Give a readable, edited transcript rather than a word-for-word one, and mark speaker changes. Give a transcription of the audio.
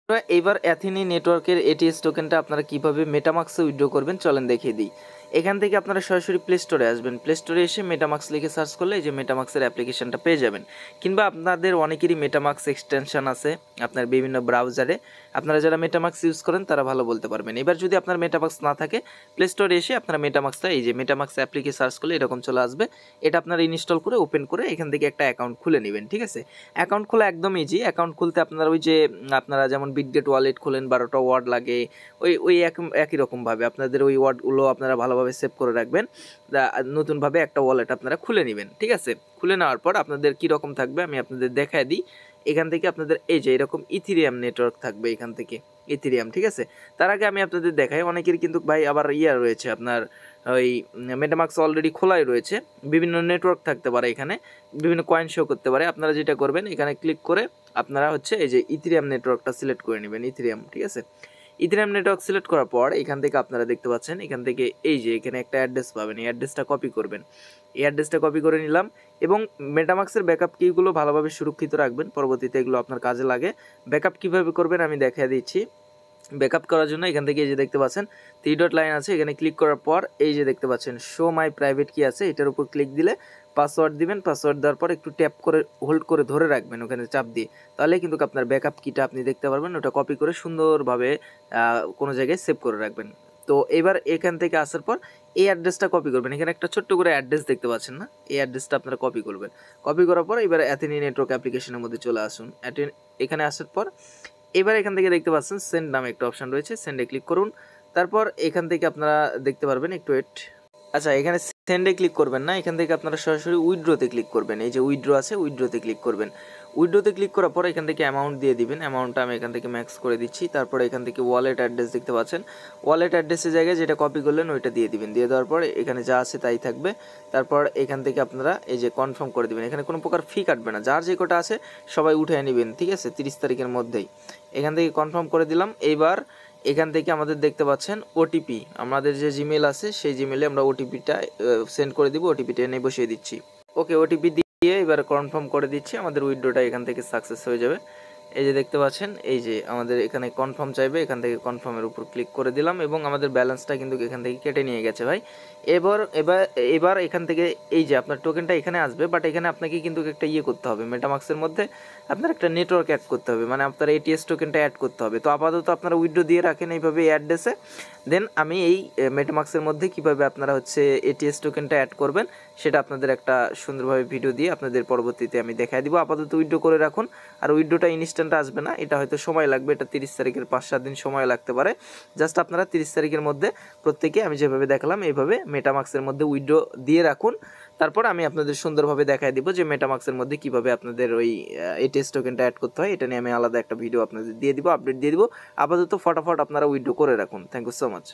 Speaker 1: এবার অ্যাথিনি নেটওয়ার্কের এটিএস টোকেনটা আপনারা কিভাবে মেটামাক্সে উইথড্র করবেন চলেন দেখিয়ে দিই। এখান থেকে আপনারা সরাসরি প্লে স্টোরে আসবেন। প্লে স্টোরে এসে মেটামাক্স লিখে সার্চ করলে এই যে মেটামাক্সের অ্যাপ্লিকেশনটা পেয়ে যাবেন। কিংবা আপনাদের অনেকেরই মেটামাক্স এক্সটেনশন আছে আপনার বিভিন্ন ব্রাউজারে। আপনারা যারা মেটামাক্স ইউজ করেন তারা ভালো বলতে পারবেন। এবার যদি আপনার মেটামাক্স না থাকে প্লে স্টোরে এসে আপনারা মেটামাক্সটা এই যে মেটামাক্স অ্যাপ্লিকে সার্চ করলে এরকম চলে আসবে। এটা আপনারা ইনস্টল করে ওপেন করে এখান থেকে একটা অ্যাকাউন্ট খুলে নেবেন, ঠিক আছে। অ্যাকাউন্ট খোলা একদম ইজি। অ্যাকাউন্ট খুলতে আপনারা ওই যে আপনারা যেমন বিটগেট ওয়ালেট খোলেন 12টা ওয়ার্ড লাগে, ওই একই রকমভাবে আপনাদের ওই ওয়ার্ডগুলো আপনারা ভালোভাবে সেভ করে রাখবেন। নতুনভাবে একটা ওয়ালেট আপনারা খুলে নেবেন, ঠিক আছে। খুলে নেওয়ার পর আপনাদের কীরকম থাকবে আমি আপনাদের দেখায় দিই। এখান থেকে আপনাদের এই যে এরকম ইথিরিয়াম নেটওয়ার্ক থাকবে, এখান থেকে ইথিরিয়াম, ঠিক আছে। তার আগে আমি আপনাদের দেখাই, অনেকের কিন্তু ভাই আবার রয়েছে আপনার ওই মেটামাক্স অলরেডি খোলাই রয়েছে, বিভিন্ন নেটওয়ার্ক থাকতে পারে, এখানে বিভিন্ন কয়েন শো করতে পারে। আপনারা যেটা করবেন এখানে ক্লিক করে আপনারা হচ্ছে এই যে ইথিরিয়াম নেটওয়ার্কটা সিলেক্ট করে নেবেন, ইথিরিয়াম, ঠিক আছে। ইথিরিয়াম নেটওয়ার্ক সিলেক্ট করার পর এখান থেকে আপনারা দেখতে পাচ্ছেন এখান থেকে এই যে এখানে একটা অ্যাড্রেস পাবেন, এই অ্যাড্রেসটা কপি করবেন। এই অ্যাড্রেসটা কপি করে নিলাম এবং মেটামাক্সের ব্যাকআপ কিগুলো ভালোভাবে সুরক্ষিত রাখবেন, পরবর্তীতে এগুলো আপনার কাজে লাগে। ব্যাকআপ কীভাবে করবেন আমি দেখিয়ে দিচ্ছি। ব্যাকআপ করার জন্য এখান থেকে এই যে দেখতে পাচ্ছেন 3 ডট লাইন আছে, এখানে ক্লিক করার পর এই যে দেখতে পাচ্ছেন শো মাই প্রাইভেট কি আছে, এটার উপর ক্লিক দিলে পাসওয়ার্ড দিবেন। পাসওয়ার্ড দেওয়ার পর একটু ট্যাপ করে হোল্ড করে ধরে রাখবেন ওখানে চাপ দিয়ে, তাহলে কিন্তু আপনার ব্যাকআপ কিটা আপনি দেখতে পারবেন। ওটা কপি করে সুন্দরভাবে কোনো জায়গায় সেভ করে রাখবেন। তো এবার এখান থেকে আসার পর এই অ্যাড্রেসটা কপি করবেন। এখানে একটা ছোট্ট করে অ্যাড্রেস দেখতে পাচ্ছেন না, এই অ্যাড্রেসটা আপনারা কপি করবেন। কপি করার পর এবার অ্যাথিনি নেটওয়ার্ক অ্যাপ্লিকেশনের মধ্যে চলে আসুন। এখানে আসার পর এবার এখান থেকে দেখতে পাচ্ছেন সেন্ড নামে একটা অপশন রয়েছে, সেন্ডে ক্লিক করুন। তারপর এখান থেকে আপনারা দেখতে পারবেন, একটু ওয়েট। আচ্ছা, এখানে সেন্ডে ক্লিক করবেন না, এখান থেকে আপনারা সরাসরি উইথড্রতে ক্লিক করবেন। এই যে উইথড্র আছে, উইথড্রতে ক্লিক করবেন। উইথড্রতে ক্লিক করার পর এখান থেকে অ্যামাউন্ট দিয়ে দিবেন। অ্যামাউন্টটা আমি এখান থেকে ম্যাক্স করে দিচ্ছি। তারপরে এখান থেকে ওয়ালেট অ্যাড্রেস দেখতে পাচ্ছেন, ওয়ালেট অ্যাড্রেসের জায়গায় যেটা কপি করলেন ওইটা দিয়ে দিবেন। দিয়ে দেওয়ার পর এখানে যা আছে তাই থাকবে। তারপর এখান থেকে আপনারা এই যে কনফার্ম করে দিবেন। এখানে কোনো প্রকার ফি কাটবে না, যার যে কটা আছে সবাই উঠে নেবেন, ঠিক আছে, 30 তারিখের মধ্যেই। এখান থেকে কনফার্ম করে দিলাম। এইবার এখান থেকে আমাদের দেখতে পাচ্ছেন ওটিপি, আমাদের যে জিমেল আছে সেই জিমেলে আমরা ওটিপিটা সেন্ড করে দিব। ওটিপিটা এনে বসিয়ে দিচ্ছি। ওকে, ওটিপি দিয়ে এবার কনফার্ম করে দিচ্ছি, আমাদের উইথড্রটা এখান থেকে সাকসেস হয়ে যাবে। এই যে দেখতে পাচ্ছেন এই যে আমাদের এখানে কনফার্ম চাইবে, এখান থেকে কনফার্মের উপর ক্লিক করে দিলাম এবং আমাদের ব্যালেন্সটা কিন্তু এখান থেকে কেটে নিয়ে গেছে ভাই। এবার এখান থেকে এই যে আপনার টোকেনটা এখানে আসবে, বাট এখানে আপনাকে কিন্তু একটা করতে হবে, মেটামাক্সের মধ্যে আপনার একটা নেটওয়ার্ক অ্যাড করতে হবে, মানে আপনার এটিএস টোকেনটা অ্যাড করতে হবে। তো আপাতত আপনারা উইথড্র দিয়ে রাখেন এইভাবে এই অ্যাড্রেসে। দেন আমি এই মেটামাক্সের মধ্যে কিভাবে আপনারা হচ্ছে এটিএস টোকেনটা অ্যাড করবেন সেটা আপনাদের একটা সুন্দরভাবে ভিডিও দিয়ে আপনাদের পরবর্তীতে আমি দেখাই দিব। আপাতত উইথড্র করে রাখুন। আর উইথড্রটা ইনস্ট্যান্ট আসবে না, এটা হয়তো সময় লাগবে, এটা 30 তারিখের 5-7 দিন সময় লাগতে পারে। জাস্ট আপনারা 30 তারিখের মধ্যে প্রত্যেকে আমি যেভাবে দেখালাম এইভাবে মেটামাক্সের মধ্যে উইথড্র দিয়ে রাখুন। তারপর আমি আপনাদের সুন্দরভাবে দেখাই দিব যে মেটামাক্সের মধ্যে কিভাবে আপনাদের ওই এটিএস টোকেনটা অ্যাড করতে হয়। এটা নিয়ে আমি আলাদা একটা ভিডিও আপনাদের দিয়ে দিব, আপডেট দিয়ে দিব। আপাতত ফটাফট আপনারা উইথড্র করে রাখুন। Thank you so much.